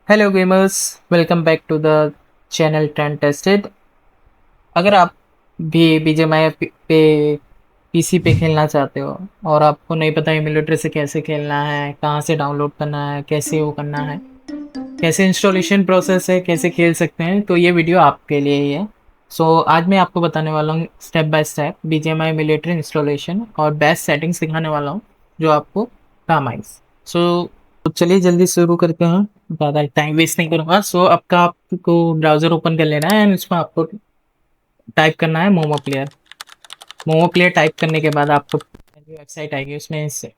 Hello gamers, welcome back to the channel trend tested. अगर आप भी बीजीएमआई पे पीसी पे खेलना चाहते हो और आपको नहीं पता एमुलेटर से कैसे खेलना है, कहाँ से डाउनलोड करना है, कैसे वो करना है, कैसे इंस्टॉलेशन प्रोसेस है, कैसे खेल सकते हैं, तो ये वीडियो आपके लिए ही है। आज मैं आपको बताने वाला हूँ step by step BGMI emulator installation और बेस्ट सेटिंग्स दिखाने वाला हूँ जो आपको काम आएगी। तो चलिए जल्दी शुरू करते हैं, ज़्यादा टाइम वेस्ट नहीं करूँगा। आपका आपको ब्राउज़र ओपन कर लेना है एंड इसमें आपको टाइप करना है momo player. Momo player type करने के बाद आपको वेबसाइट आएगी, उसमें से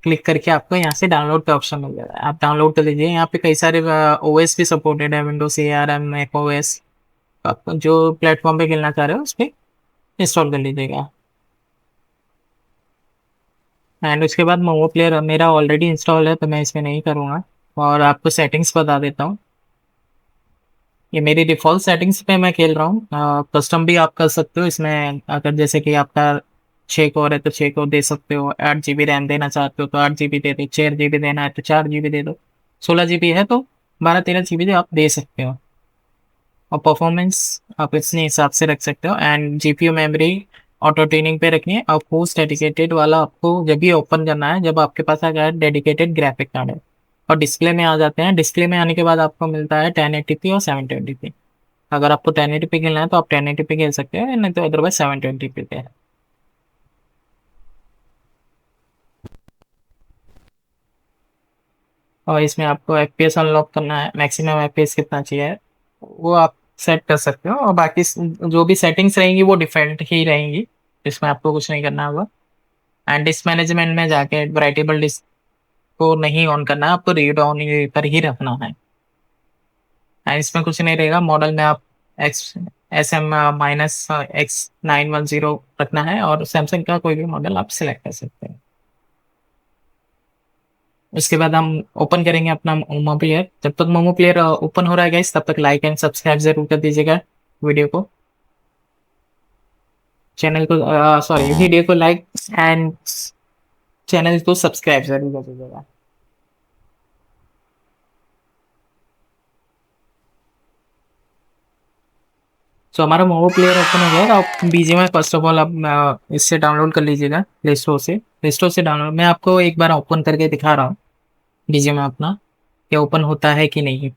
क्लिक करके आपको यहाँ से डाउनलोड का ऑप्शन मिल जाएगा, आप डाउनलोड कर लीजिए। यहाँ पे कई सारे ओएस भी सपोर्टेड है, विंडोज ARM, मैक ओएस। आप जो प्लेटफॉर्म पे खेलना चाह रहे हो उस पर इंस्टॉल कर लीजिएगा। एंड उसके बाद मोमो प्लेयर मेरा ऑलरेडी इंस्टॉल है तो मैं इसमें नहीं करूँगा और आपको सेटिंग्स बता देता हूँ। ये मेरी डिफ़ॉल्ट सेटिंग्स पे मैं खेल रहा हूँ। कस्टम भी आप कर सकते हो इसमें, अगर जैसे कि आपका 6 कोर है तो 6 कोर दे सकते हो, 8 GB रैम देना चाहते हो तो 8 GB दे दो, 4 GB देना है तो 4 GB दे दो, 16 GB है तो 12-13 GB आप दे सकते हो। और परफॉर्मेंस आप इतने हिसाब से रख सकते हो। And GPU memory auto tuning पे रखनी है। और पोस्ट डेडिकेटेड वाला आपको जब भी ओपन करना है जब आपके पास आ गया डेडिकेटेड ग्राफिक कार्ड है। और डिस्प्ले में आ जाते हैं, डिस्प्ले में आने के बाद आपको मिलता है 1080p और 720p। अगर आपको 1080p खेलना है तो आप 1080p खेल सकते हैं, नहीं तो अदरवाइज 720p पे है। और इसमें आपको FPS अनलॉक करना है, मैक्सिमम FPS कितना चाहिए वो आप सेट कर सकते हो। और बाकी जो भी सेटिंग्स रहेंगी वो डिफॉल्ट ही रहेंगी, इसमें आपको कुछ नहीं करना होगा। एंड डिस्क मैनेजमेंट में जाके वराइटेबल डिस्क को नहीं ऑन करना है, आपको रीड ऑन पर ही रखना है। एंड इसमें कुछ नहीं रहेगा, मॉडल में आप एक्स SM-X910 रखना है और सैमसंग का कोई भी मॉडल आप सिलेक्ट कर सकते हैं। उसके बाद हम ओपन करेंगे अपना मोमो प्लेयर। जब तक मोमो प्लेयर ओपन हो रहा है गाइस, तब तक लाइक एंड सब्सक्राइब जरूर कर दीजिएगा वीडियो को, चैनल को, सॉरी वीडियो को लाइक एंड चैनल को सब्सक्राइब जरूर कर दीजिएगा। हमारा मोमो प्लेयर ओपन हो गया। आप बीजीएमआई फर्स्ट ऑफ ऑल आप इससे डाउनलोड कर लीजिएगा, प्ले स्टोर से डाउनलोड। मैं आपको एक बार ओपन करके दिखा रहा हूँ बीजीएमआई अपना क्या ओपन होता है कि नहीं।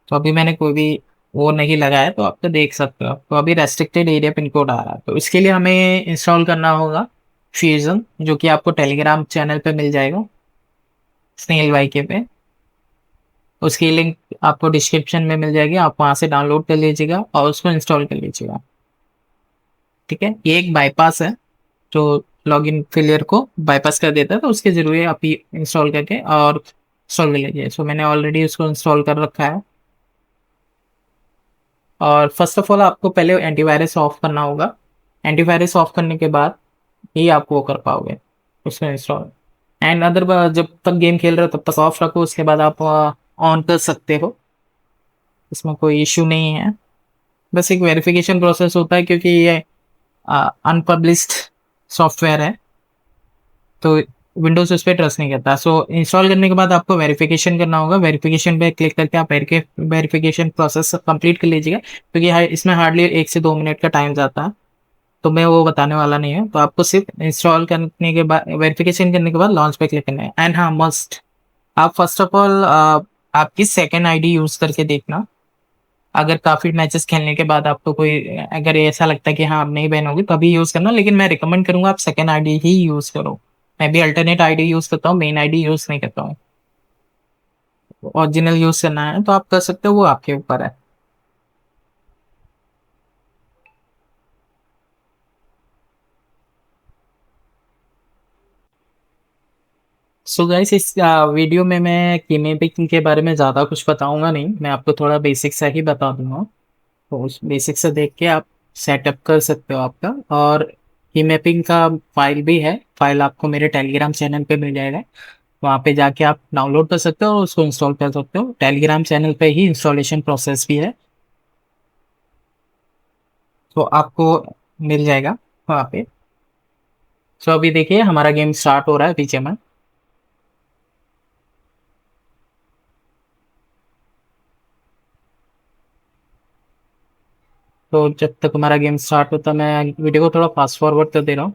तो अभी मैंने कोई भी वो नहीं लगाया तो आप तो देख सकते हो। तो अभी रेस्ट्रिक्टेड एरिया पिन कोड आ रहा है, तो इसके लिए हमें इंस्टॉल करना होगा फ्यूजन, जो कि आपको टेलीग्राम चैनल पे मिल जाएगा, स्नेल वाई के पे। उसकी लिंक आपको डिस्क्रिप्शन में मिल जाएगी, आप वहां से डाउनलोड कर लीजिएगा और उसको इंस्टॉल कर लीजिएगा। ठीक है, ये एक बाईपास है जो लॉगिन फेलियर को बाईपास कर देता है, तो उसके जरिए आप ये इंस्टॉल करके और इंस्टॉल कर लीजिए। मैंने ऑलरेडी उसको इंस्टॉल कर रखा है। और फर्स्ट ऑफ ऑल आपको पहले एंटीवायरस ऑफ करना होगा। एंटीवायरस ऑफ करने के बाद ही आप वो कर पाओगे उसको इंस्टॉल। एंड अदर जब तक गेम खेल रहे हो तब तक ऑफ रखो, उसके बाद आप ऑन कर सकते हो, इसमें कोई इश्यू नहीं है। बस एक वेरिफिकेशन प्रोसेस होता है क्योंकि ये अनपब्लिश्ड सॉफ्टवेयर है, तो विंडोज उस पर ट्रस्ट नहीं करता। इंस्टॉल करने के बाद आपको वेरिफिकेशन करना होगा। वेरिफिकेशन पे क्लिक करके आप वेरिफिकेशन प्रोसेस कंप्लीट कर लीजिएगा, क्योंकि इसमें हार्डली 1 से 2 मिनट का टाइम जाता है, तो मैं वो बताने वाला नहीं है। तो आपको सिर्फ इंस्टॉल करने के बाद, वेरिफिकेशन करने के बाद लॉन्च पे क्लिक करना है। एंड हाँ, मस्ट आप फर्स्ट ऑफ ऑल आपकी सेकेंड आईडी यूज करके देखना। अगर काफी मैचेस खेलने के बाद आपको कोई, अगर ऐसा लगता है कि हाँ अब नहीं बैन होगी तभी यूज करना, लेकिन मैं रिकमेंड करूंगा आप सेकेंड आईडी ही यूज करो। मैं भी अल्टरनेट आईडी यूज करता हूँ, मेन आईडी यूज नहीं करता हूँ। ओरिजिनल यूज करना है तो आप कर सकते हो, वो आपके ऊपर है। गाइस, इस वीडियो में मैं कीमेपिंग के बारे में ज़्यादा कुछ बताऊंगा नहीं, मैं आपको थोड़ा बेसिक सा ही बता दूंगा। तो उस बेसिक से देख के आप सेटअप कर सकते हो आपका। और कीमैपिंग का फाइल भी है, फाइल आपको मेरे टेलीग्राम चैनल पे मिल जाएगा, वहाँ पे जाके आप डाउनलोड कर सकते हो और उसको इंस्टॉल कर सकते हो। टेलीग्राम चैनल पे ही इंस्टॉलेशन प्रोसेस भी है, तो आपको मिल जाएगा वहाँ पे। अभी देखिए हमारा गेम स्टार्ट हो रहा है पीछे में। तो जब तक हमारा गेम स्टार्ट होता, मैं वीडियो को थोड़ा फास्ट फॉरवर्ड कर दे रहा हूँ।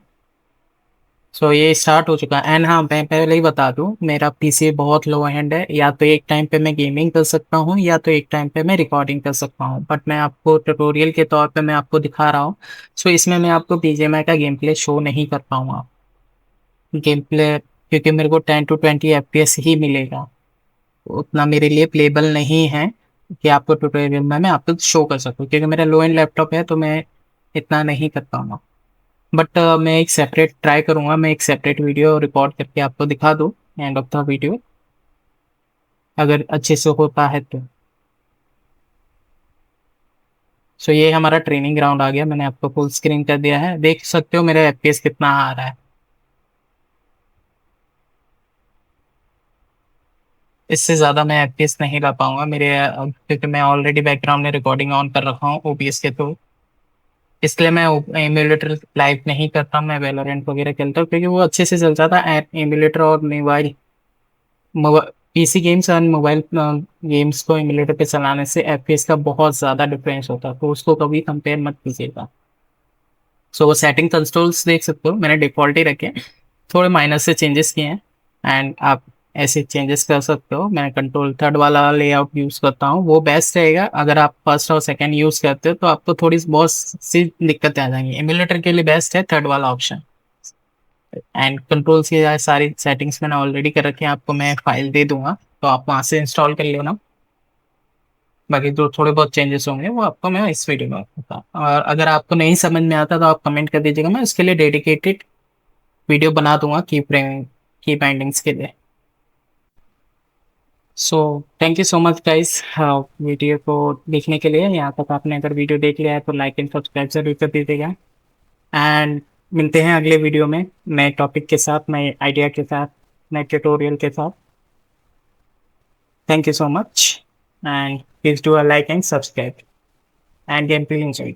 सो ये स्टार्ट हो चुका है। एंड हाँ, मैं पहले ही बता दूं, मेरा पीसी बहुत लो एंड है। या तो एक टाइम पे मैं गेमिंग कर सकता हूँ, या तो एक टाइम पे मैं रिकॉर्डिंग कर सकता हूँ। बट मैं आपको ट्यूटोरियल के तौर पे मैं आपको दिखा रहा हूँ। सो इसमें मैं आपको बीजीएमआई का गेम प्ले शो नहीं कर पाऊंगा। गेम प्ले, क्योंकि मेरे को 10 to 20 FPS ही मिलेगा, उतना मेरे लिए प्लेबल नहीं है कि आपको ट्यूटोरियल में मैं आपको शो कर सकूँ, क्योंकि मेरा लो एंड लैपटॉप है, तो मैं इतना नहीं कर पाऊंगा। बट मैं एक सेपरेट ट्राई करूंगा, मैं एक सेपरेट वीडियो रिकॉर्ड करके आपको दिखा दूँ एंड ऑफ द वीडियो, अगर अच्छे से होता है तो। सो ये हमारा ट्रेनिंग ग्राउंड आ गया, मैंने आपको फुल स्क्रीन कर दिया है, देख सकते हो मेरा एफपीएस कितना आ रहा है। इससे ज़्यादा मैं एफपीएस नहीं ला पाऊंगा मेरे, क्योंकि मैं ऑलरेडी बैकग्राउंड में रिकॉर्डिंग ऑन कर रखा हूँ ओबीएस के थ्रू। इसलिए मैं एमुलेटर लाइव नहीं करता, मैं वैलोरेंट वगैरह खेलता हूँ, क्योंकि वो अच्छे से चल जाता है। एमुलेटर और मोबाइल पीसी गेम्स और मोबाइल गेम्स को एमुलेटर पे चलाने से एफपीएस का बहुत ज़्यादा डिफरेंस होता है, तो उसको कभी कंपेयर मत कीजिएगा। सो वो सेटिंग कंट्रोल्स देख सकते हो, मैंने डिफ़ॉल्ट ही रखे हैं, थोड़े माइनर से चेंजेस किए हैं। एंड आप ऐसे चेंजेस कर सकते हो। मैं कंट्रोल थर्ड वाला लेआउट यूज़ करता हूँ, वो बेस्ट रहेगा। अगर आप फर्स्ट और सेकंड यूज़ करते हो तो आपको थोड़ी बहुत सी दिक्कतें आ जाएंगी। एमुलेटर के लिए बेस्ट है थर्ड वाला ऑप्शन। एंड कंट्रोल्स की सारी सेटिंग्स मैंने ऑलरेडी कर रखी है, आपको मैं फाइल दे दूंगा, तो आप वहाँ से इंस्टॉल कर लेना। बाकी जो थोड़े बहुत चेंजेस होंगे वो आपको मैं इस वीडियो में बताऊँ, और अगर आपको नहीं समझ में आता तो आप कमेंट कर दीजिएगा, मैं उसके लिए डेडिकेटेड वीडियो बना दूंगा की बाइंडिंग्स के लिए। So thank you so much guys, video को देखने के लिए। यहाँ तक आपने अगर वीडियो देख लिया है तो लाइक एंड सब्सक्राइब जरूर कर दीजिएगा। एंड मिलते हैं अगले वीडियो में नए टॉपिक के साथ, नए आइडिया के साथ, नए ट्यूटोरियल के साथ। Thank you so much, and please do a like and subscribe end game play enjoy.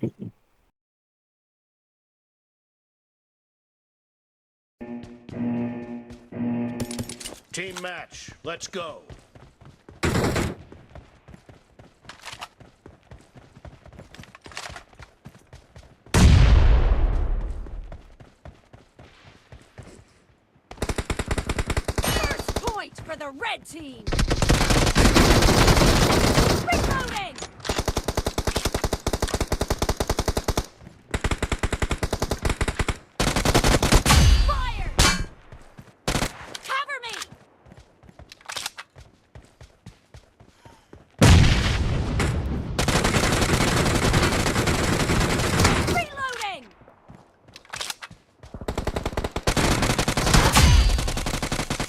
Team match, let's go. First point for the red team. Reloading. Fire. Cover me. Reloading.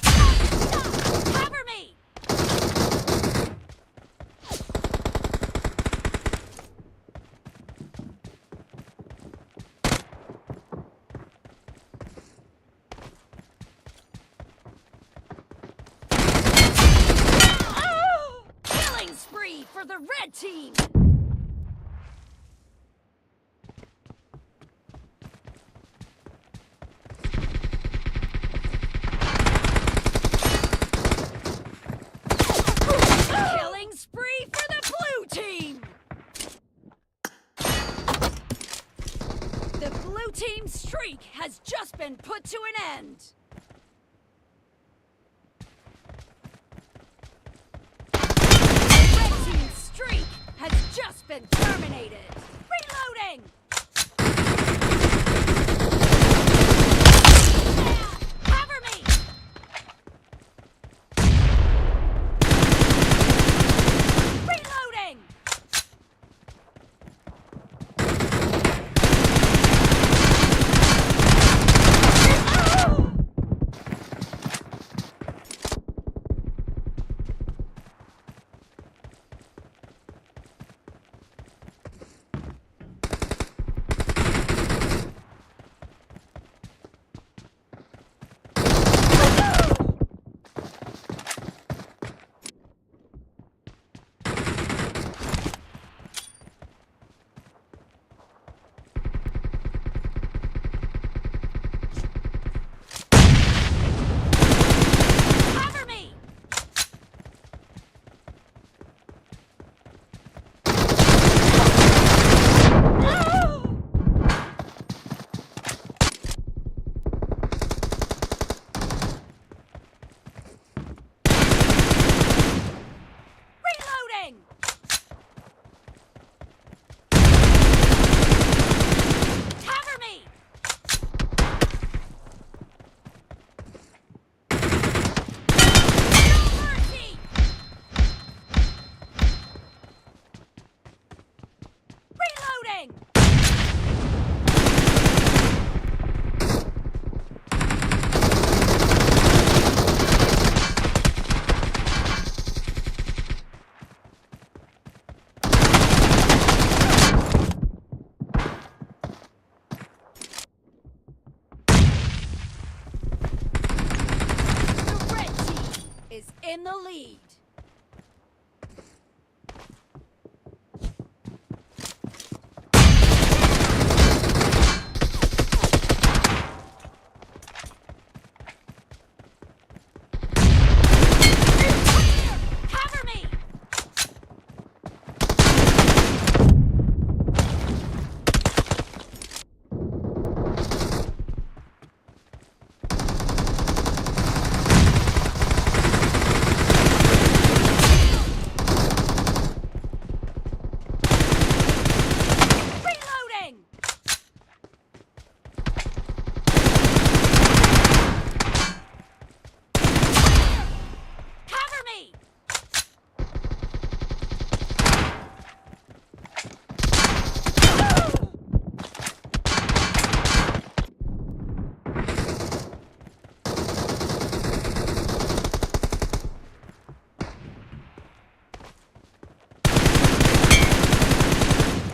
Stop. Cover me. Killing spree for the red team. Killing spree for the blue team. The blue team's streak has just been put to an end. The red team's streak has just been terminated. Reloading. Cover me. Reloading. lead. Cover me! Reloading! Cover me!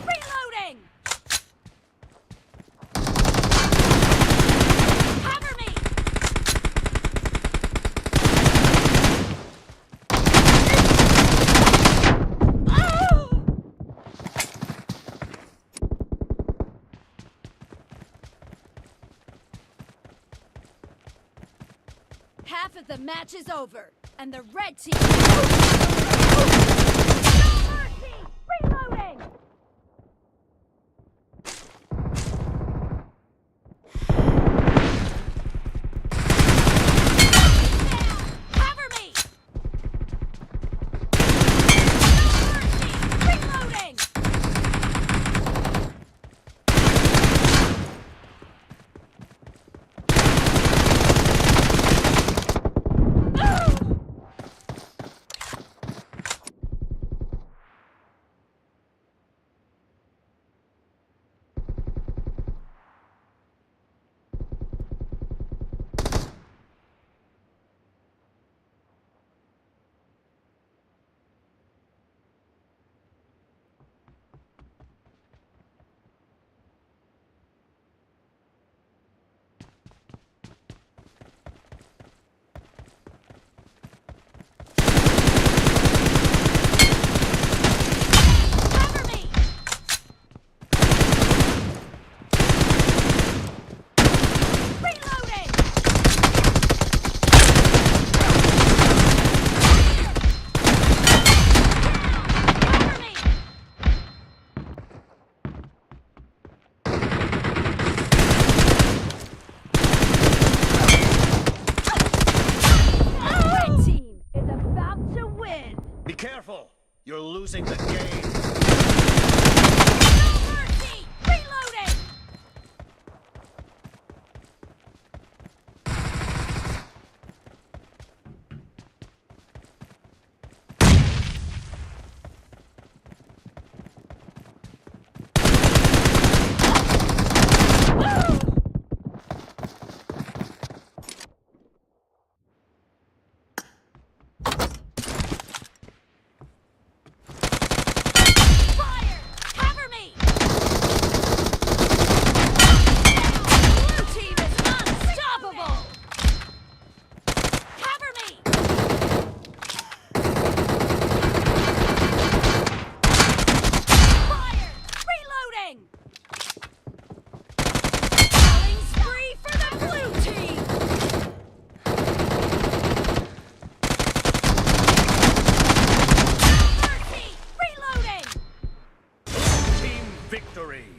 Reloading! Cover me! Half of the match is over, and the red team. No mercy! Reloading! Cover me! No mercy! Reloading! Cover me! Reloading! Cover me! The red team is about to win. Be careful! You're losing the game. No mercy! Reloading! Fire! Cover me! Blue team is unstoppable! Cover me! Fire! Reloading! Killing spree for the blue team! No mercy! Reloading! Team victory!